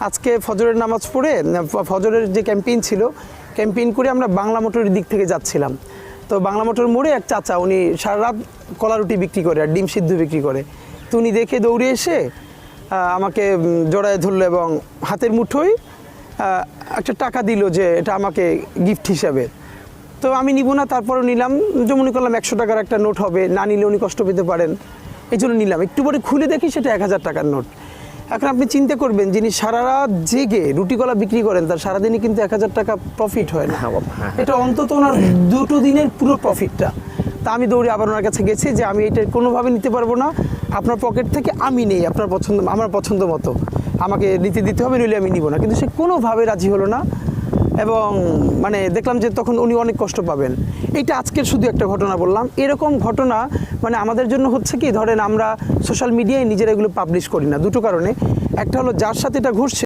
আজকে ফজরের নামাজ পড়ে ফজরের যে ক্যাম্পেইন ছিল, ক্যাম্পেইন করে আমরা বাংলা মোটরের দিক থেকে যাচ্ছিলাম। তো বাংলা মোটর মোড়ে এক চাচা, উনি সারা রাত কলা রুটি বিক্রি করে আর ডিম সিদ্ধ বিক্রি করে। তো উনি দেখে দৌড়ে এসে আমাকে জড়ায় ধরলো এবং হাতের মুঠোয় একটা টাকা দিল যে এটা আমাকে গিফট হিসাবে। তো আমি নিব না, তারপরও নিলাম। যে মনে করলাম 100 টাকার একটা নোট হবে, না নিলে উনি কষ্ট পেতে পারেন, এই জন্য নিলাম। একটু পরে খুলে দেখি সেটা 1000 টাকার নোট। এখন আপনি চিন্তা করবেন, যিনি সারা রাত জেগে রুটি কলা বিক্রি করেন তার সারাদিনই কিন্তু 1000 টাকা প্রফিট হয় না। এটা অন্তত ওনার 2 দিনের পুরো প্রফিটটা। তা আমি দৌড়ে আবার ওনার কাছে গেছি যে আমি এটা কোনোভাবে নিতে পারবো না, আপনার পকেট থেকে আমি নেই, আপনার পছন্দ আমার পছন্দ মতো আমাকে নিতে দিতে হবে, নইলে আমি নিব না। কিন্তু সে কোনোভাবে রাজি হলো না এবং মানে দেখলাম যে তখন উনি অনেক কষ্ট পাবেন। এইটা আজকের শুধু একটা ঘটনা বললাম। এরকম ঘটনা মানে আমাদের জন্য হচ্ছে কি, ধরেন আমরা সোশ্যাল মিডিয়ায় নিজেরা এগুলো পাবলিশ করি না দুটো কারণে। একটা হলো যার সাথে এটা ঘটছে